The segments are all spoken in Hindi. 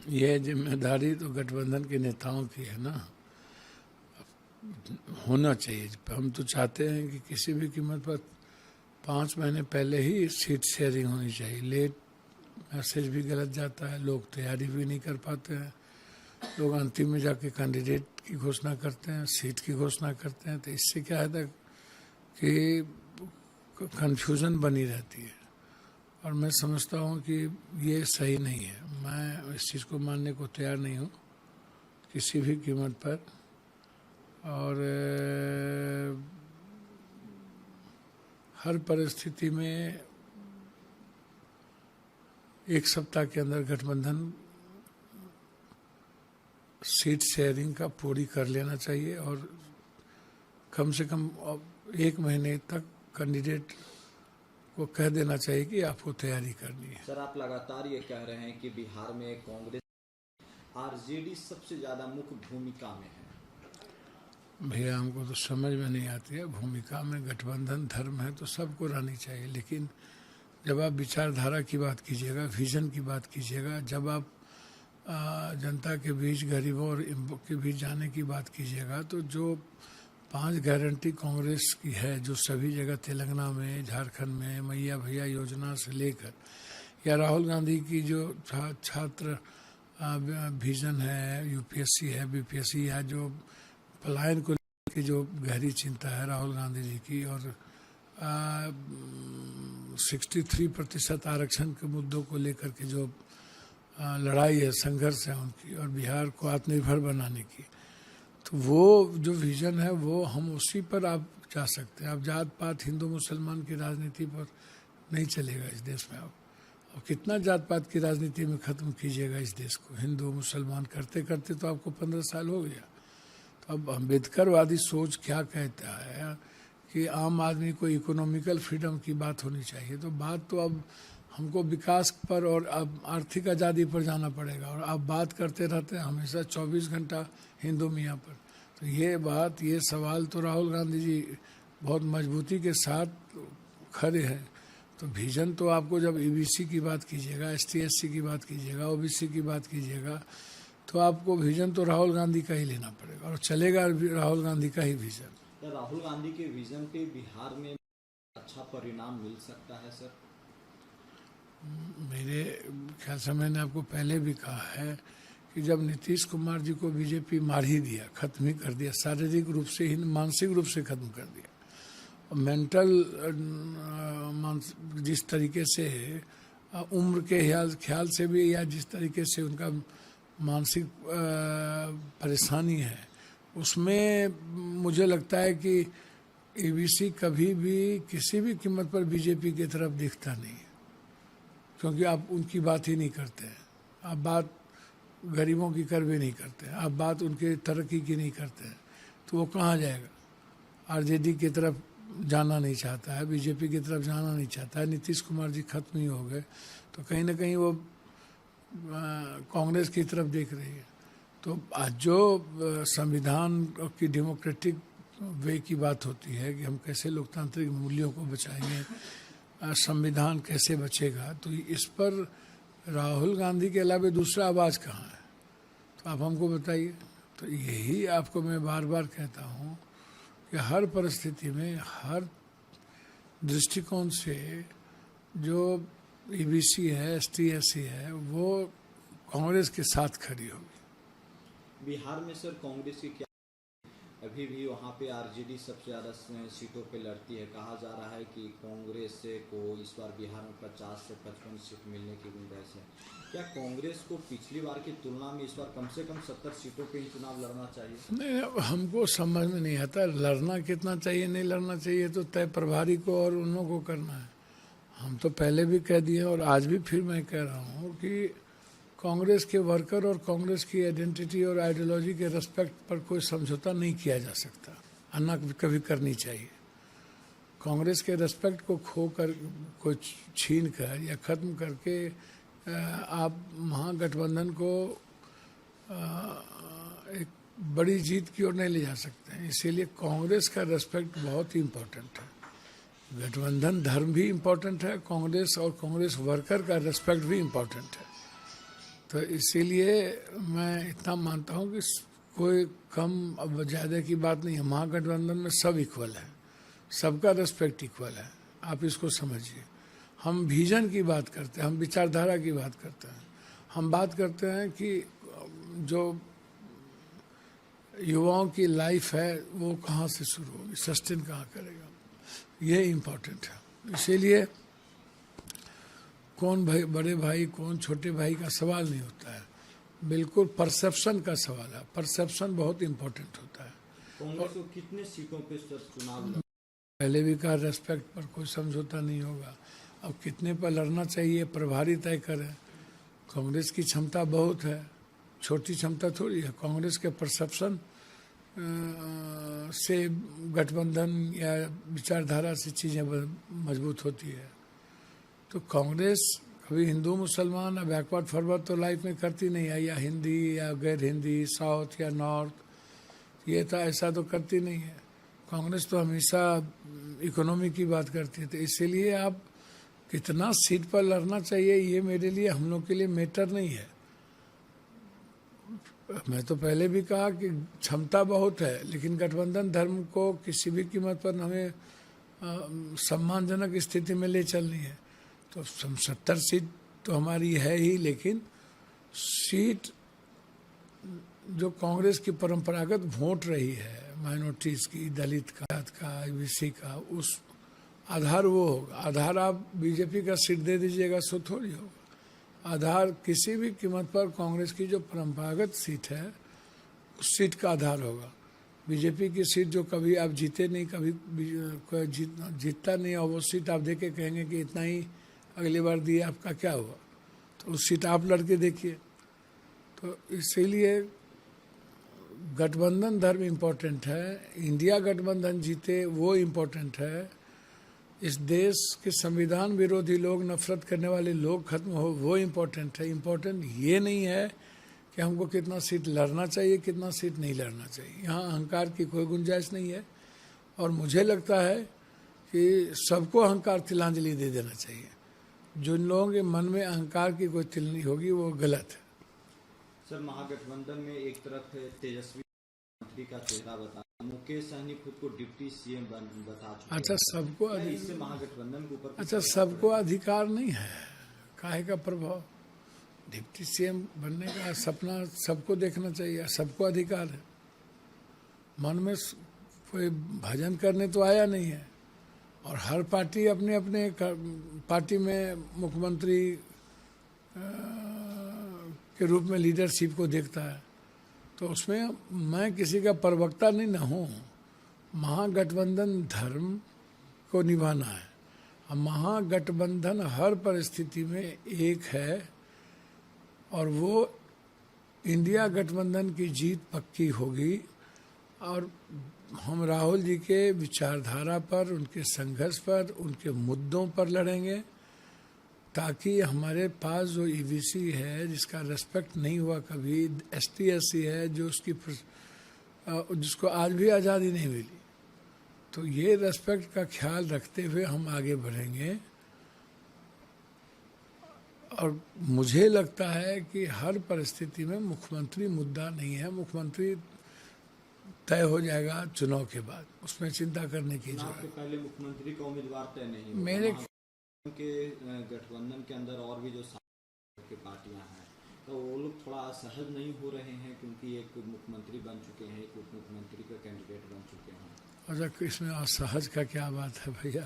यह जिम्मेदारी तो गठबंधन के नेताओं की है ना, होना चाहिए। हम तो चाहते हैं कि किसी भी कीमत पर 5 महीने पहले ही सीट शेयरिंग होनी चाहिए। लेट मैसेज भी गलत जाता है, लोग तैयारी भी नहीं कर पाते हैं, लोग अंतिम में जाके कैंडिडेट की घोषणा करते हैं, सीट की घोषणा करते हैं, तो इससे क्या है कि कन्फ्यूज़न बनी रहती है। और मैं समझता हूँ कि ये सही नहीं है। मैं इस चीज़ को मानने को तैयार नहीं हूँ किसी भी कीमत पर। और हर परिस्थिति में 1 सप्ताह के अंदर गठबंधन सीट शेयरिंग का पूरी कर लेना चाहिए और कम से कम 1 महीने तक कैंडिडेट को कह देना चाहिए कि आपको तैयारी करनी है। सर, आप लगातार ये कह रहे हैं कि बिहार में कांग्रेस आरजेडी सबसे ज्यादा मुख्य भूमिका में है। भैया हमको तो समझ में नहीं आती है भूमिका में। गठबंधन धर्म है तो सबको रहनी चाहिए, लेकिन जब आप विचारधारा की बात कीजिएगा, विजन की बात कीजिएगा, जब आप जनता के बीच, गरीबों और के बीच जाने की बात कीजिएगा, तो जो 5 गारंटी कांग्रेस की है, जो सभी जगह तेलंगाना में, झारखंड में मैया भैया योजना से लेकर, या राहुल गांधी की जो छात्र विजन है, यूपीएससी है, बीपीएससी है, जो पलायन को लेकर जो गहरी चिंता है राहुल गांधी जी की, और 63% आरक्षण के मुद्दों को लेकर के जो लड़ाई है, संघर्ष है उनकी, और बिहार को आत्मनिर्भर बनाने की, तो वो जो विज़न है वो हम उसी पर आप जा सकते हैं। आप जात पात हिंदू मुसलमान की राजनीति पर नहीं चलेगा इस देश में। अब कितना जात पात की राजनीति में ख़त्म कीजिएगा इस देश को? हिंदू मुसलमान करते करते तो आपको 15 साल हो गया। तो अब अम्बेडकरवादी सोच क्या कहता है कि आम आदमी को इकोनॉमिकल फ्रीडम की बात होनी चाहिए, तो बात तो अब हमको विकास पर और अब आर्थिक आज़ादी पर जाना पड़ेगा, और आप बात करते रहते हैं हमेशा 24 घंटा हिंदू मियाँ पर। तो ये बात, ये सवाल तो राहुल गांधी जी बहुत मजबूती के साथ खड़े हैं। तो विजन तो आपको जब ईबीसी की बात कीजिएगा, एसटी/एससी की बात कीजिएगा, ओबीसी की बात कीजिएगा, तो आपको विजन तो राहुल गांधी का ही लेना पड़ेगा, और चलेगा राहुल गांधी का ही विजन। राहुल गांधी के विजन पे बिहार में अच्छा परिणाम मिल सकता है सर? मेरे ख्याल से मैंने आपको पहले भी कहा है कि जब नीतीश कुमार जी को बीजेपी मार ही दिया, खत्म ही कर दिया, शारीरिक रूप से ही, मानसिक रूप से खत्म कर दिया, और मेंटल जिस तरीके से उम्र के ख्याल से भी, या जिस तरीके से उनका मानसिक परेशानी है, उसमें मुझे लगता है कि ईबीसी कभी भी किसी भी कीमत पर बीजेपी की तरफ दिखता नहीं है, क्योंकि आप उनकी बात ही नहीं करते हैं। आप बात गरीबों की कर भी नहीं करते हैं, आप बात उनके तरक्की की नहीं करते हैं, तो वो कहाँ जाएगा? आरजेडी की तरफ जाना नहीं चाहता है, बीजेपी की तरफ जाना नहीं चाहता है, नीतीश कुमार जी खत्म ही हो गए, तो कहीं ना कहीं वो कांग्रेस की तरफ देख रही है। तो आज जो संविधान की डेमोक्रेटिक वे की बात होती है कि हम कैसे लोकतांत्रिक मूल्यों को बचाएंगे, संविधान कैसे बचेगा, तो इस पर राहुल गांधी के अलावा दूसरा आवाज़ कहाँ है? तो आप हमको बताइए। तो यही आपको मैं बार बार कहता हूँ कि हर परिस्थिति में, हर दृष्टिकोण से जो ईबीसी है, एसटी/एससी है, वो कांग्रेस के साथ खड़ी होगी। बिहार में सर कांग्रेस की क्या अभी भी वहाँ पे आरजेडी सबसे ज़्यादा सीटों पे लड़ती है? कहा जा रहा है कि कांग्रेस को इस बार बिहार में 50 से 55 सीट मिलने की गुंजाइश है। क्या कांग्रेस को पिछली बार की तुलना में इस बार कम से कम 70 सीटों पे ही चुनाव लड़ना चाहिए? नहीं, हमको समझ में नहीं आता लड़ना कितना चाहिए, नहीं लड़ना चाहिए, तो तय प्रभारी को और उन लोगों को करना है। हम तो पहले भी कह दिए और आज भी फिर मैं कह रहा हूँ कि कांग्रेस के वर्कर और कांग्रेस की आइडेंटिटी और आइडियोलॉजी के रेस्पेक्ट पर कोई समझौता नहीं किया जा सकता, अन्ना कभी करनी चाहिए। कांग्रेस के रेस्पेक्ट को खो कर, को छीन कर या ख़त्म करके आप महागठबंधन को एक बड़ी जीत की ओर नहीं ले जा सकते हैं। इसीलिए कांग्रेस का रेस्पेक्ट बहुत ही इम्पोर्टेंट है। गठबंधन धर्म भी इम्पोर्टेंट है, कांग्रेस और कांग्रेस वर्कर का रेस्पेक्ट भी इम्पोर्टेंट है। तो इसीलिए मैं इतना मानता हूँ कि कोई कम अब ज़्यादा की बात नहीं है। महागठबंधन में सब इक्वल है, सबका रेस्पेक्ट इक्वल है। आप इसको समझिए। हम विजन की बात करते हैं, हम विचारधारा की बात करते हैं, हम बात करते हैं कि जो युवाओं की लाइफ है वो कहाँ से शुरू होगी, सस्टेन कहाँ करेगा, ये इम्पोर्टेंट है। इसीलिए कौन भाई बड़े भाई कौन छोटे भाई का सवाल नहीं होता है, बिल्कुल परसेप्शन का सवाल है। परसेप्शन बहुत इम्पोर्टेंट होता है। कांग्रेस को कितने सीटों पे सर चुनाव पहले भी कहा रेस्पेक्ट पर कोई समझौता नहीं होगा। अब कितने पर लड़ना चाहिए प्रभारी तय करें। कांग्रेस की क्षमता बहुत है, छोटी क्षमता थोड़ी है। कांग्रेस के परसेप्शन से गठबंधन या विचारधारा से चीज़ें मजबूत होती है। तो कांग्रेस कभी हिंदू मुसलमान या बैकवर्ड फॉरवर्ड तो लाइफ में करती नहीं है, या हिंदी या गैर हिंदी, साउथ या नॉर्थ, ये तो ऐसा तो करती नहीं है। कांग्रेस तो हमेशा इकोनॉमी की बात करती है। तो इसीलिए आप कितना सीट पर लड़ना चाहिए ये मेरे लिए, हम लोग के लिए मैटर नहीं है। मैं तो पहले भी कहा कि क्षमता बहुत है, लेकिन गठबंधन धर्म को किसी भी कीमत पर हमें सम्मानजनक स्थिति में ले चलनी है। तो 70 सीट तो हमारी है ही, लेकिन सीट जो कांग्रेस की परंपरागत वोट रही है, माइनॉरिटीज़ की, दलित का IBC का, उस आधार वो होगा। आधार आप बीजेपी का सीट दे दीजिएगा सो थोड़ी होगा। आधार किसी भी कीमत पर कांग्रेस की जो परंपरागत सीट है उस सीट का आधार होगा। बीजेपी की सीट जो कभी आप जीते नहीं, कभी जीतता नहीं, और वो सीट आप देके कहेंगे कि इतना ही अगली बार दिए, आपका क्या हुआ? तो उस सीट आप लड़के देखिए। तो इसीलिए गठबंधन धर्म इम्पोर्टेंट है, इंडिया गठबंधन जीते वो इम्पोर्टेंट है, इस देश के संविधान विरोधी लोग, नफरत करने वाले लोग खत्म हो वो इम्पोर्टेंट है। इम्पोर्टेंट ये नहीं है कि हमको कितना सीट लड़ना चाहिए, कितना सीट नहीं लड़ना चाहिए। यहाँ अहंकार की कोई गुंजाइश नहीं है। और मुझे लगता है कि सबको अहंकार तिलांजलि दे देना चाहिए। जिन लोगों के मन में अहंकार की कोई तिल नहीं होगी वो गलत है। सर, महागठबंधन में एक तरफ तेजस्वी मंत्री का चेहरा बता, मुकेश सहनी खुद को डिप्टी CM बता चुके। अच्छा, सबको इससे महागठबंधन के ऊपर अच्छा सबको अधिकार नहीं है, काहे का प्रभाव? डिप्टी CM बनने का सपना सबको देखना चाहिए, सबको अधिकार है। मन में कोई भजन करने तो आया नहीं है। और हर पार्टी अपने अपने पार्टी में मुख्यमंत्री के रूप में लीडरशिप को देखता है। तो उसमें मैं किसी का प्रवक्ता नहीं ना हूँ। महागठबंधन धर्म को निभाना है। अब महागठबंधन हर परिस्थिति में एक है और वो इंडिया गठबंधन की जीत पक्की होगी। और हम राहुल जी के विचारधारा पर, उनके संघर्ष पर, उनके मुद्दों पर लड़ेंगे, ताकि हमारे पास जो EBC है जिसका रेस्पेक्ट नहीं हुआ कभी, ST/SC है जो उसकी जिसको आज भी आज़ादी नहीं मिली, तो ये रेस्पेक्ट का ख्याल रखते हुए हम आगे बढ़ेंगे। और मुझे लगता है कि हर परिस्थिति में मुख्यमंत्री मुद्दा नहीं है। मुख्यमंत्री तय हो जाएगा चुनाव के बाद, उसमें चिंता करने की जरूरत है। पहले मुख्यमंत्री का उम्मीदवार तय नहीं मेरे के गठबंधन के अंदर और भी जो की पार्टियां हैं, तो वो लोग थोड़ा असहज नहीं हो रहे हैं, क्योंकि एक मुख्यमंत्री बन चुके हैं, एक उप मुख्यमंत्री का कैंडिडेट बन चुके हैं। अच्छा, इसमें असहज का क्या बात है भैया?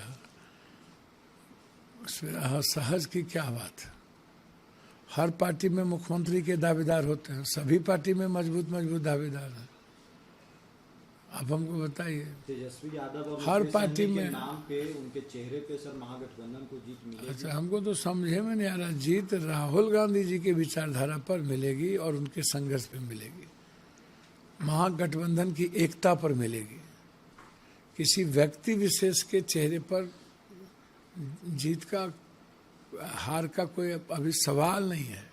इसमें असहज की क्या बात है? हर पार्टी में मुख्यमंत्री के दावेदार होते हैं, सभी पार्टी में मजबूत मजबूत दावेदार हैं। आप हमको बताइए। तेजस्वी यादव और हर पार्टी में नाम पे, उनके चेहरे पे सर महागठबंधन को जीत मिलेगी। अच्छा, हमको तो समझे में नहीं आ रहा। जीत राहुल गांधी जी के विचारधारा पर मिलेगी और उनके संघर्ष पे मिलेगी, महागठबंधन की एकता पर मिलेगी। किसी व्यक्ति विशेष के चेहरे पर जीत का हार का कोई अभी सवाल नहीं है।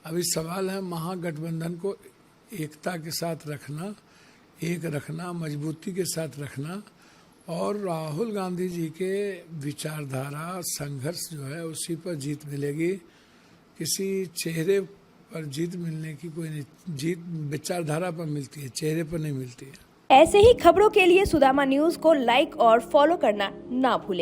अभी सवाल है महागठबंधन को एकता के साथ रखना, एक रखना, मजबूती के साथ रखना, और राहुल गांधी जी के विचारधारा संघर्ष जो है उसी पर जीत मिलेगी। किसी चेहरे पर जीत मिलने की कोई नहीं, जीत विचारधारा पर मिलती है, चेहरे पर नहीं मिलती है। ऐसे ही खबरों के लिए सुदामा न्यूज को लाइक और फॉलो करना ना भूलें।